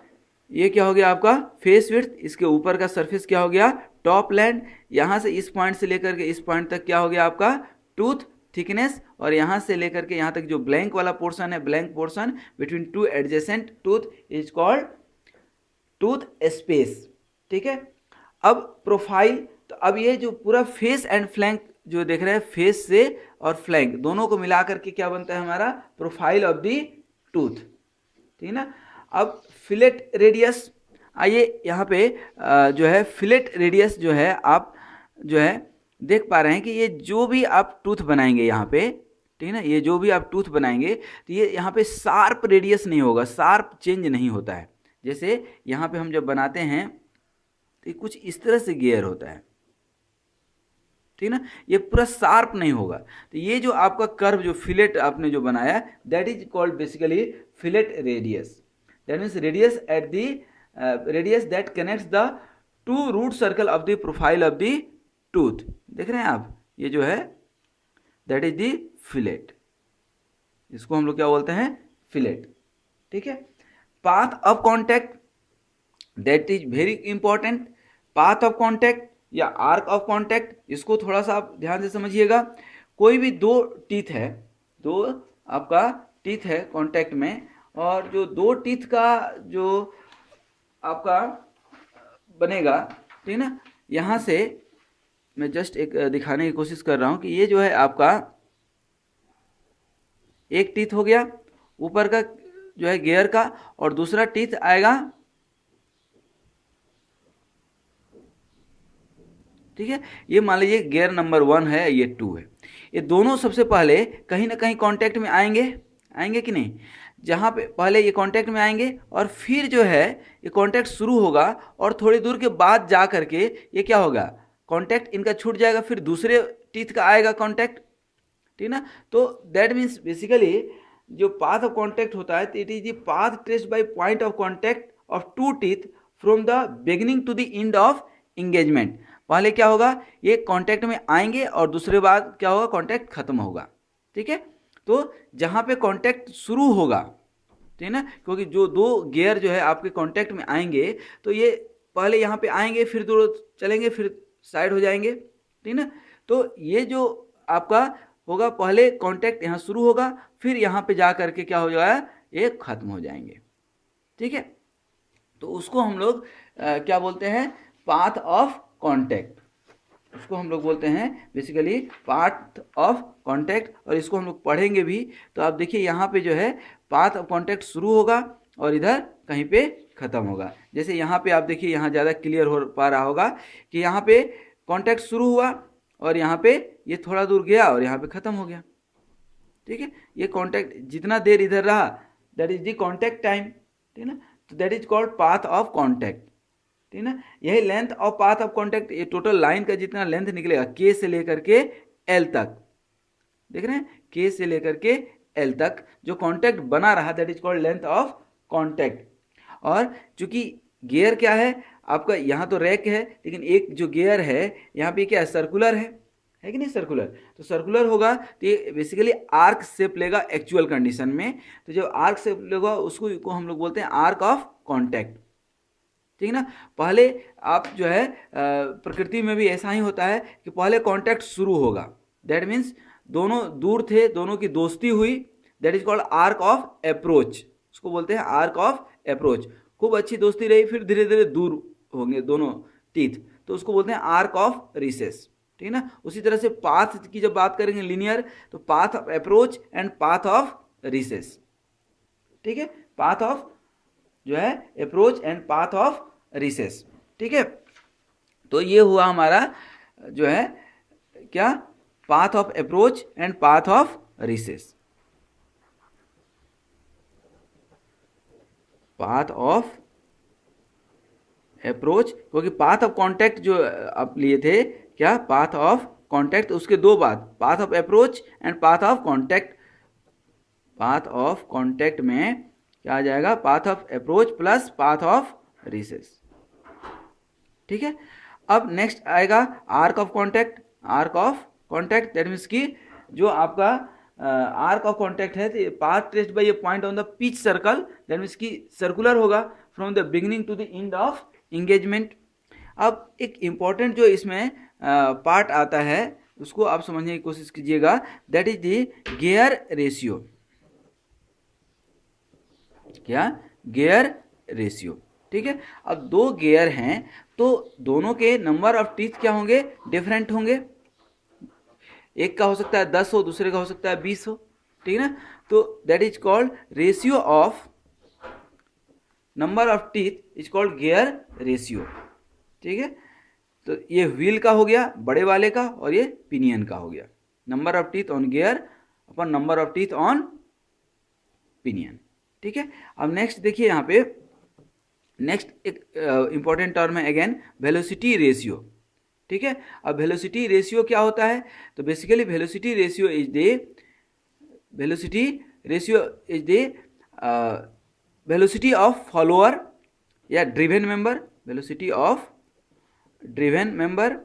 ये क्या हो गया आपका फेस विड्थ। इसके ऊपर का सरफेस क्या हो गया, टॉप लैंड। यहाँ से इस पॉइंट से लेकर के इस पॉइंट तक क्या हो गया आपका, टूथ थिकनेस। और यहाँ से लेकर के यहाँ तक जो ब्लैंक वाला पोर्शन है, blank portion between two adjacent tooth is called tooth space, ठीक है। अब प्रोफाइल, तो अब ये जो पूरा फेस एंड फ्लैंक जो देख रहे हैं, फेस से और फ्लैंक दोनों को मिला करके क्या बनता है हमारा, प्रोफाइल ऑफ दी टूथ, ठीक है ना। अब फिलेट रेडियस, आइए यहाँ पे जो है फिलेट रेडियस जो है आप जो है देख पा रहे हैं कि ये जो भी आप टूथ बनाएंगे यहाँ पे, ठीक है ना, ये जो भी आप टूथ बनाएंगे तो ये यहाँ पे शार्प रेडियस नहीं होगा, शार्प चेंज नहीं होता है। जैसे यहाँ पे हम जब बनाते हैं तो ये कुछ इस तरह से गियर होता है, ठीक है ना, ये पूरा शार्प नहीं होगा। तो ये जो आपका कर्व जो फिलेट आपने जो बनाया, that is called basically fillet radius. That means radius at the radius that connects the two root circle of the profile of the tooth. देख रहे हैं आप, ये जो है दैट इज द फिलेट, इसको हम लोग क्या बोलते हैं, फिलेट, ठीक है। Path of contact, that is very important. Path of contact या आर्क ऑफ कॉन्टैक्ट, इसको थोड़ा सा आप ध्यान से समझिएगा। कोई भी दो टीथ है, दो आपका टीथ है कॉन्टैक्ट में, और जो दो टीथ का जो आपका बनेगा, ठीक है ना, यहाँ से मैं जस्ट एक दिखाने की कोशिश कर रहा हूँ कि ये जो है आपका एक टीथ हो गया ऊपर का जो है गियर का, और दूसरा टीथ आएगा, ठीक है। ये मान लीजिए गियर नंबर 1 है, ये 2 है। ये दोनों सबसे पहले कहीं ना कहीं कांटेक्ट में आएंगे कि नहीं। जहाँ पे पहले ये कांटेक्ट में आएंगे और फिर जो है ये कांटेक्ट शुरू होगा, और थोड़ी दूर के बाद जा करके ये क्या होगा, कांटेक्ट इनका छूट जाएगा, फिर दूसरे टीथ का आएगा कांटेक्ट, ठीक ना। तो दैट मीन्स बेसिकली जो पाथ ऑफ कांटेक्ट होता है, it is the path traced by point of contact of two teeth from the beginning to the end of engagement. पहले क्या होगा, ये कांटेक्ट में आएंगे और दूसरे बाद क्या होगा, कांटेक्ट खत्म होगा, ठीक है। तो जहाँ पे कांटेक्ट शुरू होगा, ठीक है ना, क्योंकि जो दो गियर जो है आपके कांटेक्ट में आएंगे तो ये पहले यहाँ पे आएंगे, फिर दूर चलेंगे, फिर साइड हो जाएंगे, ठीक ना। तो ये जो आपका होगा, पहले कांटेक्ट यहाँ शुरू होगा, फिर यहाँ पे जा करके क्या हो जाएगा, ये खत्म हो जाएंगे, ठीक है। तो उसको हम लोग क्या बोलते हैं, पाथ ऑफ कांटेक्ट, उसको हम लोग बोलते हैं बेसिकली पाथ ऑफ कांटेक्ट। और इसको हम लोग पढ़ेंगे भी, तो आप देखिए यहाँ पे जो है पाथ ऑफ कांटेक्ट शुरू होगा और इधर कहीं पे खत्म होगा। जैसे यहाँ पे आप देखिए, यहाँ ज़्यादा क्लियर हो पा रहा होगा कि यहाँ पे कांटेक्ट शुरू हुआ और यहाँ पे ये थोड़ा दूर गया और यहाँ पे खत्म हो गया, ठीक है, ये कांटेक्ट जितना देर इधर रहा that is the contact time, ठीक है ना, तो that is called path of contact, ठीक है ना। यही length of path of contact, ये टोटल लाइन का जितना लेंथ निकलेगा के से लेकर के एल तक, देख रहे हैं, के से लेकर के एल तक जो कांटेक्ट बना रहा that is called length of contact. और चूंकि गियर क्या है आपका, यहाँ तो रैक है लेकिन एक जो गियर है यहाँ पे क्या है, सर्कुलर है कि नहीं, सर्कुलर, तो सर्कुलर होगा तो ये बेसिकली आर्क शेप लेगा एक्चुअल कंडीशन में। तो जब आर्क शेप लेगा उसको को हम लोग बोलते हैं आर्क ऑफ कांटेक्ट, ठीक है ना। पहले आप जो है प्रकृति में भी ऐसा ही होता है कि पहले कांटेक्ट शुरू होगा, दैट मीन्स दोनों दूर थे, दोनों की दोस्ती हुई, that is called arc of approach, उसको बोलते हैं आर्क ऑफ अप्रोच। खूब अच्छी दोस्ती रही, फिर धीरे धीरे दूर होंगे दोनों टीथ, तो उसको बोलते हैं आर्क ऑफ रिसेस, ठीक है ना। उसी तरह से पाथ की जब बात करेंगे लीनियर, तो path of approach and path of recess, ठीक है, पाथ ऑफ जो है approach and path of recess, ठीक है। तो ये हुआ हमारा जो है क्या, path of approach and path of recess, path of approach, क्योंकि पाथ ऑफ कांटेक्ट जो आप लिए थे क्या, पाथ ऑफ कांटेक्ट, उसके दो बात, path of approach and path of contact. Path of contact में क्या आ जाएगा, path of approach plus path of recess, ठीक है। अब नेक्स्ट आएगा arc of contact, arc of contact that means कि जो आपका आर्क ऑफ कांटेक्ट है, path traced by a point on the pitch circle, that means कि सर्कुलर होगा from the beginning to the end of engagement. अब एक important जो इसमें पार्ट आता है उसको आप समझने की कोशिश कीजिएगा, that is the gear ratio, क्या, गियर रेशियो, ठीक है। अब दो गियर हैं तो दोनों के नंबर ऑफ टीथ क्या होंगे, डिफरेंट होंगे, एक का हो सकता है 10 हो, दूसरे का हो सकता है 20 हो, ठीक है ना। तो that is called ratio of number of teeth is called gear ratio, ठीक है। तो ये व्हील का हो गया बड़े वाले का, और ये पिनियन का हो गया, number of teeth on gear upon number of teeth on pinion, ठीक है। अब नेक्स्ट देखिए यहाँ पे, नेक्स्ट एक इंपॉर्टेंट टर्म है अगेन, वेलोसिटी रेशियो, ठीक है। अब वेलोसिटी रेशियो क्या होता है, तो basically velocity ratio is the velocity of follower या driven member, velocity of driven member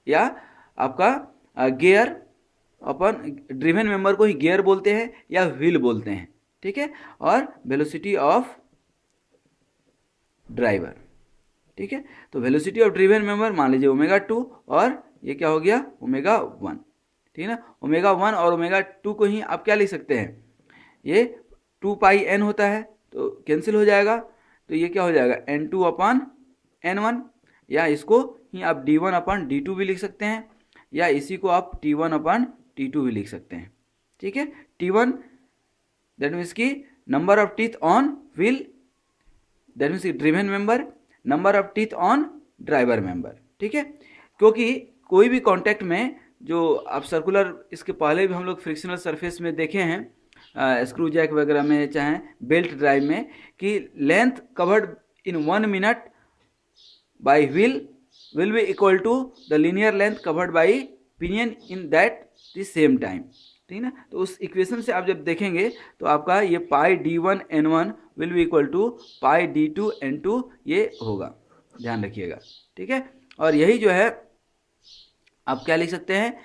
या आपका गियर, अपन ड्रिवन मेंबर को ही गियर बोलते हैं या व्हील बोलते हैं, ठीक है। और वेलोसिटी ऑफ ड्राइवर, ठीक है। तो वेलोसिटी ऑफ ड्रिवन मेंबर मान लीजिए ω2, और ये क्या हो गया ω1, ठीक है ना। ω1 और ω2 को ही आप क्या लिख सकते हैं, ये 2πn होता है तो कैंसिल हो जाएगा, तो ये क्या हो जाएगा n2/n1, या इसको ही आप d1/d2 भी लिख सकते हैं, या इसी को आप t1/t2 भी लिख सकते हैं, ठीक है। t1 दैट मीन्स की number of teeth on wheel, that means driven member, number of teeth on driver member, ठीक है। क्योंकि कोई भी कॉन्टैक्ट में जो आप सर्कुलर, इसके पहले भी हम लोग फ्रिक्शनल सरफेस में देखे हैं, स्क्रू जैक वगैरह में चाहे बेल्ट ड्राइव में, कि length covered in 1 minute by wheel will be equal to the linear length covered by pinion in that the same time, ठीक है ना। तो उस इक्वेशन से आप जब देखेंगे तो आपका ये πd1n1 will be equal to πd2n2 ये होगा, ध्यान रखिएगा, ठीक है। और यही जो है आप क्या लिख सकते हैं,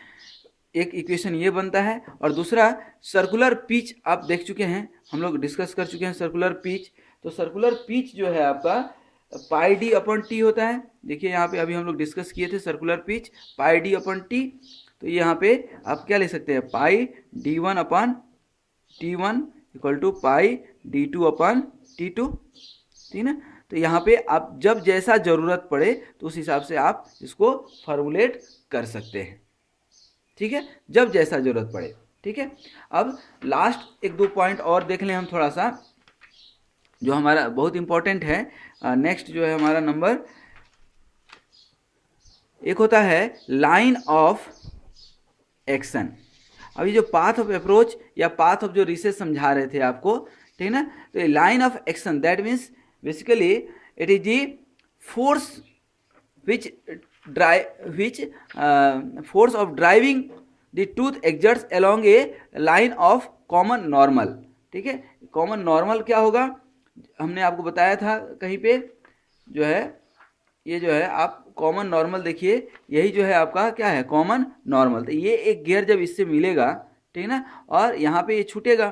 एक इक्वेशन ये बनता है। और दूसरा सर्कुलर पिच आप देख चुके हैं, हम लोग डिस्कस कर चुके हैं सर्कुलर पिच। तो सर्कुलर पिच जो है आपका πd/t होता है, देखिए यहाँ पे अभी हम लोग डिस्कस किए थे सर्कुलर पिच πd/t, तो यहाँ पे आप क्या ले सकते हैं πd1/t1 इक्वल टू πd2/t2, ठीक है ना। तो यहाँ पे आप जब जैसा ज़रूरत पड़े तो उस हिसाब से आप इसको फॉर्मुलेट कर सकते हैं, ठीक है, जब जैसा ज़रूरत पड़े, ठीक है। अब लास्ट 1-2 पॉइंट और देख लें हम थोड़ा सा, जो हमारा बहुत इंपॉर्टेंट है। नेक्स्ट जो है हमारा नंबर एक होता है लाइन ऑफ एक्शन। अभी जो पाथ ऑफ अप्रोच या पाथ ऑफ जो रिसेस समझा रहे थे आपको, ठीक है ना, तो line of action that means basically it is the force which force of driving the tooth exerts along a line of common normal। ठीक है, कॉमन नॉर्मल क्या होगा, हमने आपको बताया था कहीं पे, जो है ये जो है आप कॉमन नॉर्मल देखिए, यही जो है आपका क्या है कॉमन नॉर्मल। तो ये एक गियर जब इससे मिलेगा, ठीक है ना, और यहाँ पे ये छूटेगा,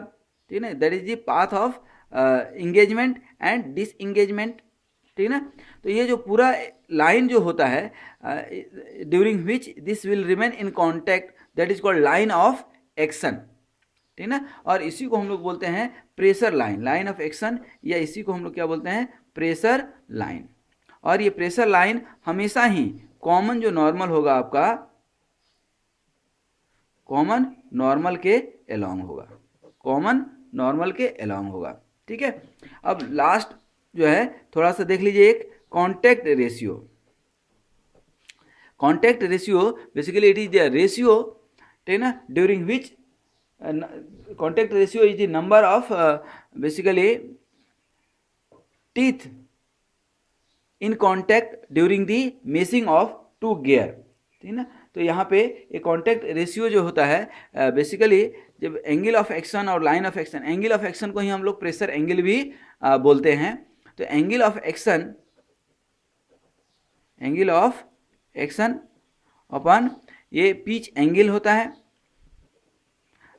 ठीक है ना, that is the path of engagement and disengagement, ठीक है ना। तो ये जो पूरा लाइन जो होता है during which this will remain in contact, that is called line of action, ठीक है ना। और इसी को हम लोग बोलते हैं pressure line, line of action, या इसी को हम लोग क्या बोलते हैं प्रेशर लाइन। और ये प्रेशर लाइन हमेशा ही कॉमन जो नॉर्मल होगा आपका, कॉमन नॉर्मल के अलोंग होगा, कॉमन नॉर्मल के अलोंग होगा, ठीक है। अब लास्ट जो है थोड़ा सा देख लीजिए, एक contact ratio. Contact ratio basically it is the ratio, ठीक है ना, during which contact ratio is the number of basically teeth in contact during the meshing of two gear, ठीक है ना। तो यहाँ पे एक कॉन्टैक्ट रेशियो जो होता है बेसिकली जब एंगल ऑफ एक्शन और line of action, angle of action को ही हम लोग प्रेशर एंगल भी बोलते हैं। तो angle of action, angle of action upon ये पिच एंगल होता है,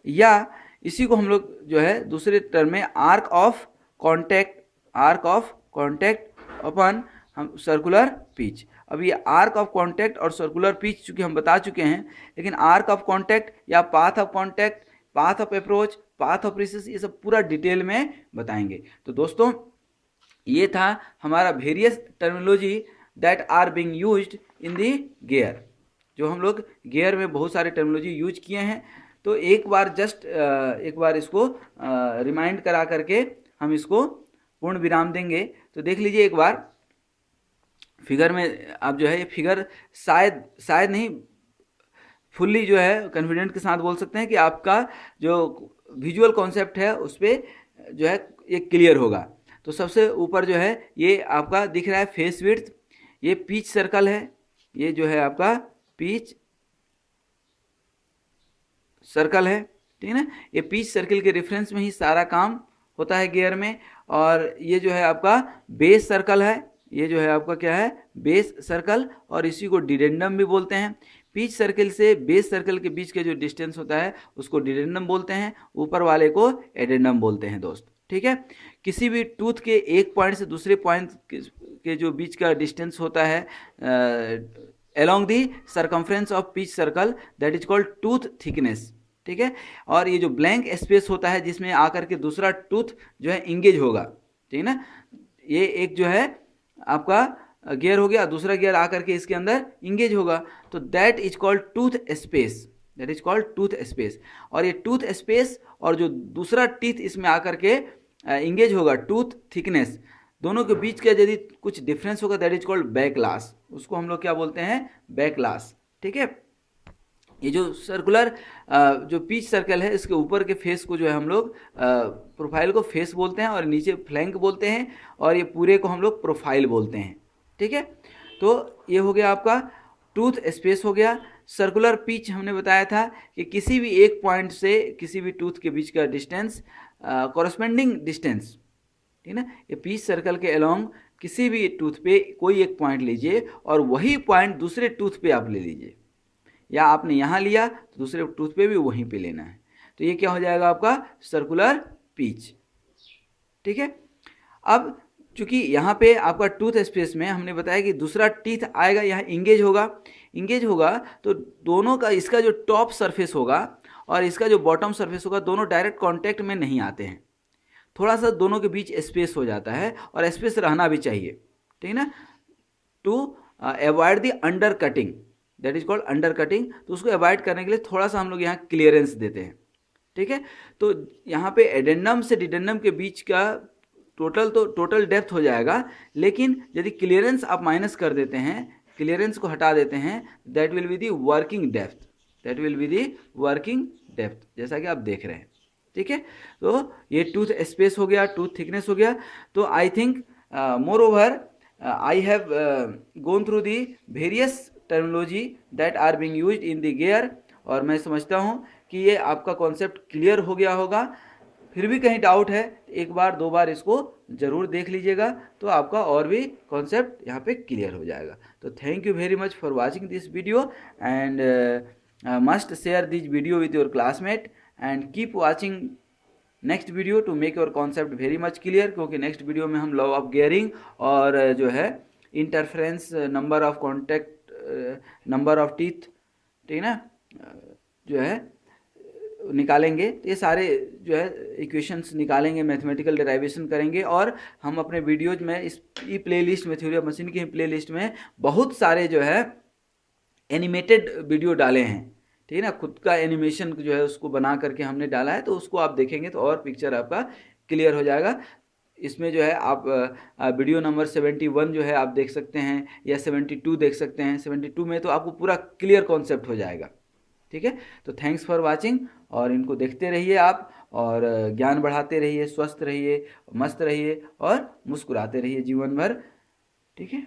या इसी को हम लोग जो है दूसरे टर्म में arc of contact, arc of contact upon हम सर्कुलर पिच। अब ये आर्क ऑफ कॉन्टैक्ट और सर्कुलर पिच चूंकि हम बता चुके हैं, लेकिन आर्क ऑफ कॉन्टैक्ट या path of contact, path of approach, path of recess, ये सब पूरा डिटेल में बताएंगे। तो दोस्तों ये था हमारा various terminology that are being used in the gear, जो हम लोग गियर में बहुत सारे टर्मिनोलॉजी यूज किए हैं। तो एक बार जस्ट एक बार इसको रिमाइंड करा करके हम इसको पूर्ण विराम देंगे। तो देख लीजिए एक बार फिगर में, आप जो है ये फिगर शायद नहीं फुल्ली जो है कॉन्फिडेंट के साथ बोल सकते हैं कि आपका जो विजुअल कॉन्सेप्ट है उस पर जो है ये क्लियर होगा। तो सबसे ऊपर जो है ये आपका दिख रहा है फेस विड्थ, ये पिच सर्कल है, ये जो है आपका पिच सर्कल है, ठीक है ना। ये पिच सर्कल के रेफरेंस में ही सारा काम होता है गियर में। और ये जो है आपका बेस सर्कल है, ये जो है आपका क्या है बेस सर्कल, और इसी को डिडेंडम भी बोलते हैं। पिच सर्कल से बेस सर्कल के बीच के जो डिस्टेंस होता है उसको डिडेंडम बोलते हैं, ऊपर वाले को एडेंडम बोलते हैं दोस्त, ठीक है। किसी भी टूथ के एक पॉइंट से दूसरे पॉइंट के जो बीच का डिस्टेंस होता है along the circumference of pitch circle that is called tooth thickness, ठीक है। और ये जो ब्लैंक स्पेस होता है जिसमें आकर के दूसरा टूथ जो है इंगेज होगा, ठीक है ना, ये एक जो है आपका गियर हो गया, दूसरा गियर आकर के इसके अंदर इंगेज होगा, तो that is called tooth space, that is called tooth space. और ये टूथ स्पेस और जो दूसरा टीथ इसमें आकर के इंगेज होगा, टूथ थिकनेस, दोनों के बीच का यदि कुछ डिफरेंस होगा दैट इज कॉल्ड बैकलास, उसको हम लोग क्या बोलते हैं बैकलास, ठीक है। ये जो सर्कुलर जो पिच सर्कल है इसके ऊपर के फेस को जो है हम लोग प्रोफाइल को फेस बोलते हैं, और नीचे फ्लैंक बोलते हैं, और ये पूरे को हम लोग प्रोफाइल बोलते हैं, ठीक है। तो ये हो गया आपका टूथ स्पेस हो गया। सर्कुलर पिच हमने बताया था कि किसी भी एक पॉइंट से किसी भी टूथ के बीच का डिस्टेंस, कॉरस्पेंडिंग डिस्टेंस, ठीक है ना, ये पिच सर्कल के अलोंग किसी भी टूथ पे कोई एक पॉइंट लीजिए और वही पॉइंट दूसरे टूथ पे आप ले लीजिए, या आपने यहाँ लिया तो दूसरे टूथ पे भी वहीं पे लेना है, तो ये क्या हो जाएगा आपका सर्कुलर पिच, ठीक है। अब चूंकि यहाँ पे आपका टूथ स्पेस में हमने बताया कि दूसरा टीथ आएगा, यहाँ इंगेज होगा, तो दोनों का इसका जो टॉप सरफेस होगा और इसका जो बॉटम सरफेस होगा दोनों डायरेक्ट कॉन्टैक्ट में नहीं आते हैं, थोड़ा सा दोनों के बीच स्पेस हो जाता है, और स्पेस रहना भी चाहिए, ठीक है ना, to avoid the under cutting, that is called under cutting. तो उसको अवॉइड करने के लिए थोड़ा सा हम लोग यहाँ क्लियरेंस देते हैं, ठीक है। तो यहाँ पे एडेंडम से डिडेंडम के बीच का टोटल डेप्थ हो जाएगा, लेकिन यदि क्लियरेंस आप माइनस कर देते हैं, क्लियरेंस को हटा देते हैं, that will be the working depth, that will be the working depth, जैसा कि आप देख रहे हैं। ठीक है, तो ये टूथ स्पेस हो गया, टूथ थिकनेस हो गया। तो I think moreover I have gone through the various terminology that are being used in the gear, और मैं समझता हूँ कि ये आपका कॉन्सेप्ट क्लियर हो गया होगा। फिर भी कहीं डाउट है, एक बार दो बार इसको ज़रूर देख लीजिएगा, तो आपका और भी कॉन्सेप्ट यहाँ पे क्लियर हो जाएगा। तो thank you very much for watching this video, and must share this video with your classmate, and keep watching next video to make your concept very much clear, क्योंकि नेक्स्ट वीडियो में हम law of gearing और जो है interference, number of contact, number of teeth, ठीक है ना, जो है निकालेंगे। तो ये सारे जो है इक्वेशंस निकालेंगे, मैथमेटिकल डेरिवेशन करेंगे, और हम अपने वीडियोज में इस प्ले लिस्ट में, थ्योरी ऑफ मशीन की प्ले लिस्ट में बहुत सारे जो है एनिमेटेड वीडियो डाले हैं, ठीक है ना, खुद का एनिमेशन जो है उसको बना करके हमने डाला है, तो उसको आप देखेंगे तो और पिक्चर आपका क्लियर हो जाएगा। इसमें जो है आप वीडियो नंबर 71 जो है आप देख सकते हैं, या 72 देख सकते हैं। 72 में तो आपको पूरा क्लियर कॉन्सेप्ट हो जाएगा। ठीक है, तो थैंक्स फॉर वाचिंग, और इनको देखते रहिए आप, और ज्ञान बढ़ाते रहिए, स्वस्थ रहिए, मस्त रहिए और मुस्कुराते रहिए जीवन भर। ठीक है।